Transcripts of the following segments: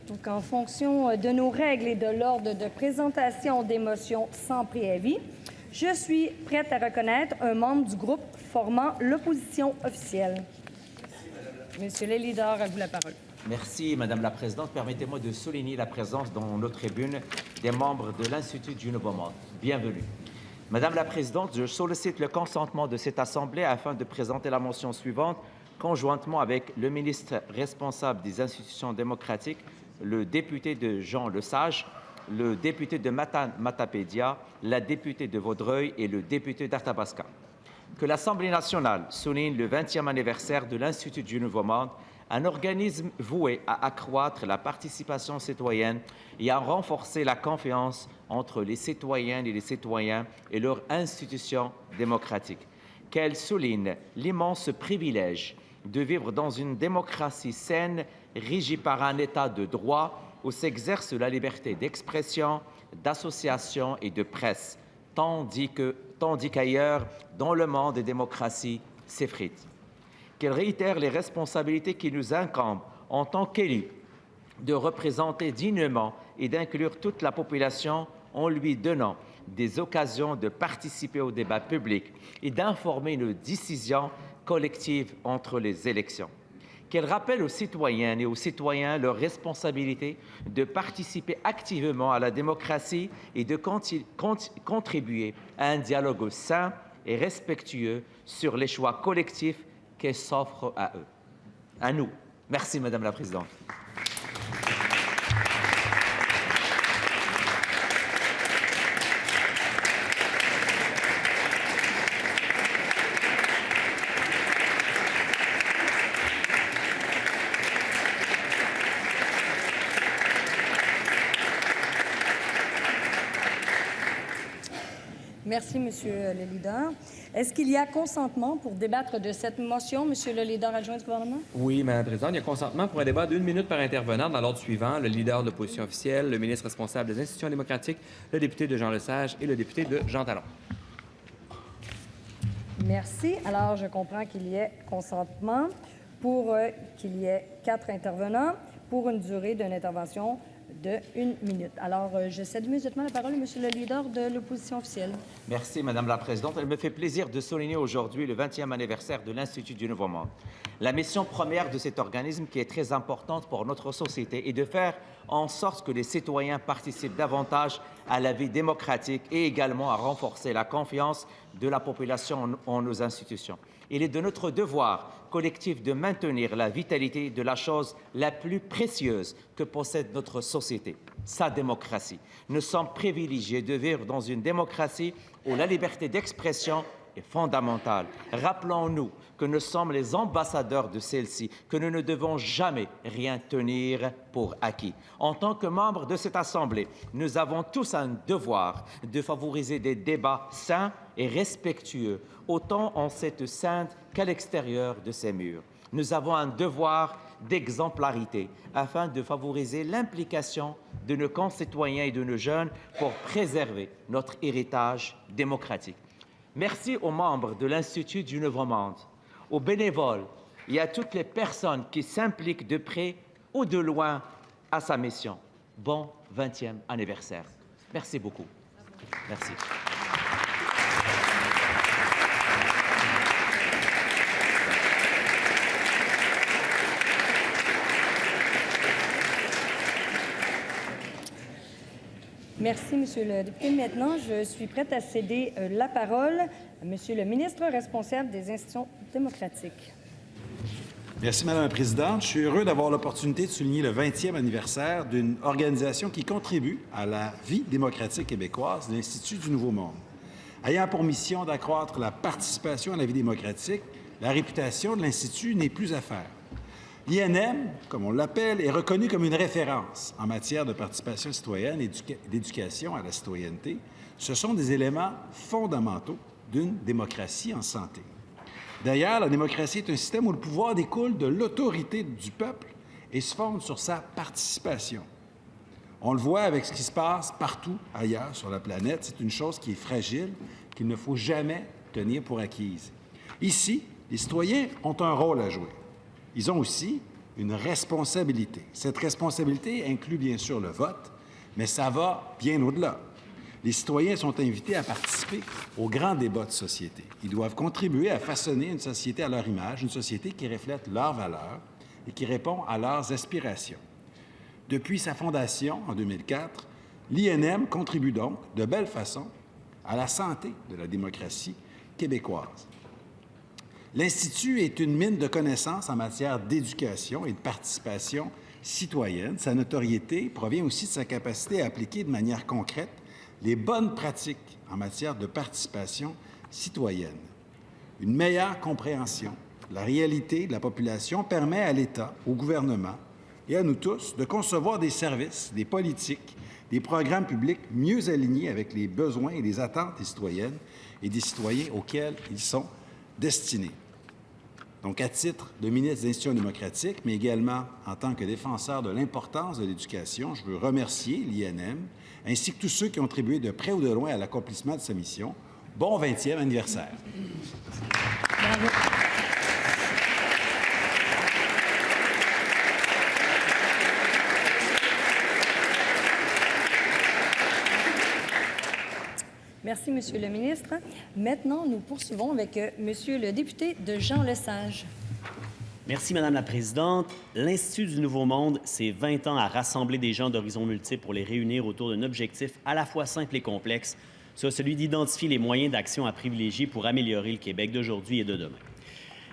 Donc, en fonction de nos règles et de l'ordre de présentation des motions sans préavis, je suis prête à reconnaître un membre du groupe formant l'opposition officielle. Monsieur le leader, à vous la parole. Merci, Madame la Présidente. Permettez-moi de souligner la présence dans nos tribunes des membres de l'Institut du Nouveau Monde. Bienvenue. Madame la Présidente, je sollicite le consentement de cette Assemblée afin de présenter la motion suivante conjointement avec le ministre responsable des institutions démocratiques, le député de Jean Lesage, le député de Matapédia, la députée de Vaudreuil et le député d'Arthabasca. Que l'Assemblée nationale souligne le 20e anniversaire de l'Institut du Nouveau Monde, un organisme voué à accroître la participation citoyenne et à renforcer la confiance entre les citoyennes et les citoyens et leurs institutions démocratiques. Qu'elle souligne l'immense privilège de vivre dans une démocratie saine, régie par un État de droit où s'exerce la liberté d'expression, d'association et de presse, tandis qu'ailleurs, dans le monde, des démocraties s'effritent. Qu'elle réitère les responsabilités qui nous incombent en tant qu'élus de représenter dignement et d'inclure toute la population en lui donnant des occasions de participer au débat public et d'informer nos décisions collectives entre les élections. Qu'elle rappelle aux citoyennes et aux citoyens leur responsabilité de participer activement à la démocratie et de contribuer à un dialogue sain et respectueux sur les choix collectifs qu'elle s'offre à eux, à nous. Merci, Madame la Présidente. Merci, Monsieur le leader. Est-ce qu'il y a consentement pour débattre de cette motion, Monsieur le leader adjoint du gouvernement? Oui, Madame la Présidente, il y a consentement pour un débat d'1 minute par intervenant dans l'ordre suivant. Le leader de l'opposition officielle, le ministre responsable des institutions démocratiques, le député de Jean Lesage et le député de Jean Talon. Merci. Alors, je comprends qu'il y ait consentement pour qu'il y ait 4 intervenants pour une durée d'une intervention de 1 minute. Alors, je cède immédiatement la parole à Monsieur le leader de l'opposition officielle. Merci, Madame la Présidente. Elle me fait plaisir de souligner aujourd'hui le 20e anniversaire de l'Institut du Nouveau Monde. La mission première de cet organisme, qui est très importante pour notre société, est de faire en sorte que les citoyens participent davantage à la vie démocratique et également à renforcer la confiance de la population en nos institutions. Il est de notre devoir collectif de maintenir la vitalité de la chose la plus précieuse que possède notre société, sa démocratie. Nous sommes privilégiés de vivre dans une démocratie où la liberté d'expression est fondamentale. Rappelons-nous que nous sommes les ambassadeurs de celle-ci, que nous ne devons jamais rien tenir pour acquis. En tant que membres de cette Assemblée, nous avons tous un devoir de favoriser des débats sains et respectueux, autant en cette sainte qu'à l'extérieur de ces murs. Nous avons un devoir d'exemplarité afin de favoriser l'implication de nos concitoyens et de nos jeunes pour préserver notre héritage démocratique. Merci aux membres de l'Institut du Nouveau Monde, aux bénévoles et à toutes les personnes qui s'impliquent de près ou de loin à sa mission. Bon 20e anniversaire. Merci beaucoup. Merci. Merci, Monsieur le député. Maintenant, je suis prête à céder la parole à Monsieur le ministre responsable des institutions démocratiques. Merci, Madame la Présidente. Je suis heureux d'avoir l'opportunité de souligner le 20e anniversaire d'une organisation qui contribue à la vie démocratique québécoise, l'Institut du Nouveau Monde. Ayant pour mission d'accroître la participation à la vie démocratique, la réputation de l'Institut n'est plus à faire. L'INM, comme on l'appelle, est reconnu comme une référence en matière de participation citoyenne et d'éducation à la citoyenneté. Ce sont des éléments fondamentaux d'une démocratie en santé. D'ailleurs, la démocratie est un système où le pouvoir découle de l'autorité du peuple et se fonde sur sa participation. On le voit avec ce qui se passe partout ailleurs sur la planète. C'est une chose qui est fragile, qu'il ne faut jamais tenir pour acquise. Ici, les citoyens ont un rôle à jouer. Ils ont aussi une responsabilité. Cette responsabilité inclut bien sûr le vote, mais ça va bien au-delà. Les citoyens sont invités à participer au grand débat de société. Ils doivent contribuer à façonner une société à leur image, une société qui reflète leurs valeurs et qui répond à leurs aspirations. Depuis sa fondation en 2004, l'INM contribue donc de belle façon à la santé de la démocratie québécoise. L'Institut est une mine de connaissances en matière d'éducation et de participation citoyenne. Sa notoriété provient aussi de sa capacité à appliquer de manière concrète les bonnes pratiques en matière de participation citoyenne. Une meilleure compréhension de la réalité de la population permet à l'État, au gouvernement et à nous tous de concevoir des services, des politiques, des programmes publics mieux alignés avec les besoins et les attentes des citoyennes et des citoyens auxquels ils sont destinés. Donc, à titre de ministre des Institutions démocratiques, mais également en tant que défenseur de l'importance de l'éducation, je veux remercier l'INM ainsi que tous ceux qui ont contribué de près ou de loin à l'accomplissement de sa mission. Bon 20e anniversaire. Bravo. Merci, Monsieur le ministre. Maintenant, nous poursuivons avec Monsieur le député de Jean Lesage. Merci, Madame la Présidente. L'Institut du Nouveau Monde, c'est 20 ans à rassembler des gens d'horizons multiples pour les réunir autour d'un objectif à la fois simple et complexe, soit celui d'identifier les moyens d'action à privilégier pour améliorer le Québec d'aujourd'hui et de demain.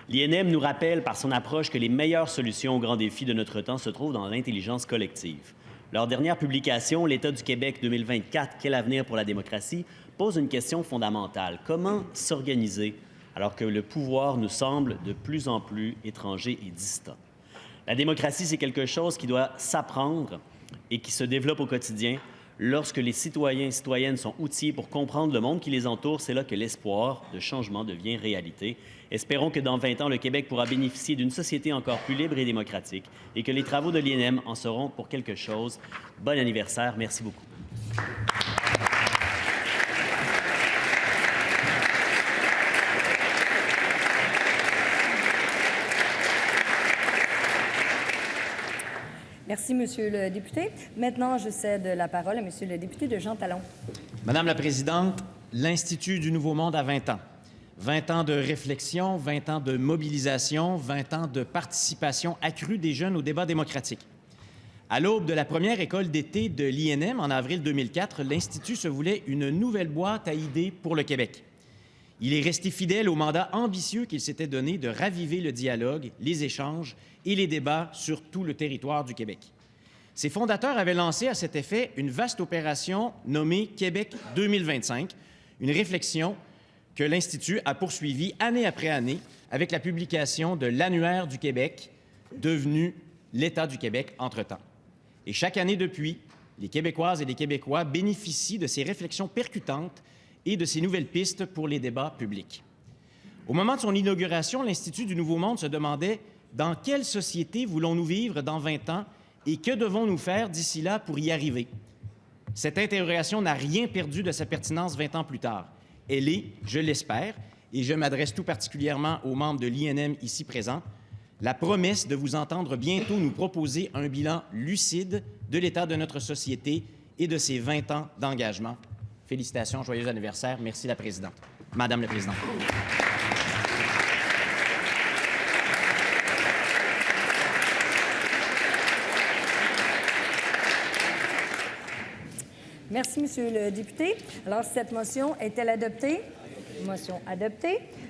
L'INM nous rappelle par son approche que les meilleures solutions aux grands défis de notre temps se trouvent dans l'intelligence collective. Leur dernière publication, L'État du Québec 2024, quel avenir pour la démocratie, pose une question fondamentale. Comment s'organiser alors que le pouvoir nous semble de plus en plus étranger et distant? La démocratie, c'est quelque chose qui doit s'apprendre et qui se développe au quotidien. Lorsque les citoyens et citoyennes sont outillés pour comprendre le monde qui les entoure, c'est là que l'espoir de changement devient réalité. Espérons que dans 20 ans, le Québec pourra bénéficier d'une société encore plus libre et démocratique et que les travaux de l'INM en seront pour quelque chose. Bon anniversaire. Merci beaucoup. Merci, Monsieur le député. Maintenant, je cède la parole à Monsieur le député de Jean Talon. Madame la Présidente, l'Institut du Nouveau Monde a 20 ans. 20 ans de réflexion, 20 ans de mobilisation, 20 ans de participation accrue des jeunes au débat démocratique. À l'aube de la première école d'été de l'INM en avril 2004, l'Institut se voulait une nouvelle boîte à idées pour le Québec. Il est resté fidèle au mandat ambitieux qu'il s'était donné de raviver le dialogue, les échanges et les débats sur tout le territoire du Québec. Ses fondateurs avaient lancé à cet effet une vaste opération nommée Québec 2025, une réflexion que l'Institut a poursuivie année après année avec la publication de l'Annuaire du Québec, devenu l'État du Québec entre-temps. Et chaque année depuis, les Québécoises et les Québécois bénéficient de ces réflexions percutantes et de ces nouvelles pistes pour les débats publics. Au moment de son inauguration, l'Institut du Nouveau Monde se demandait dans quelle société voulons-nous vivre dans 20 ans et que devons-nous faire d'ici là pour y arriver? Cette interrogation n'a rien perdu de sa pertinence 20 ans plus tard. Elle est, je l'espère, et je m'adresse tout particulièrement aux membres de l'INM ici présents, la promesse de vous entendre bientôt nous proposer un bilan lucide de l'état de notre société et de ses 20 ans d'engagement. Félicitations, joyeux anniversaire. Merci, la Présidente. Madame la Présidente. Merci, Monsieur le député. Alors, cette motion est-elle adoptée? Motion adoptée.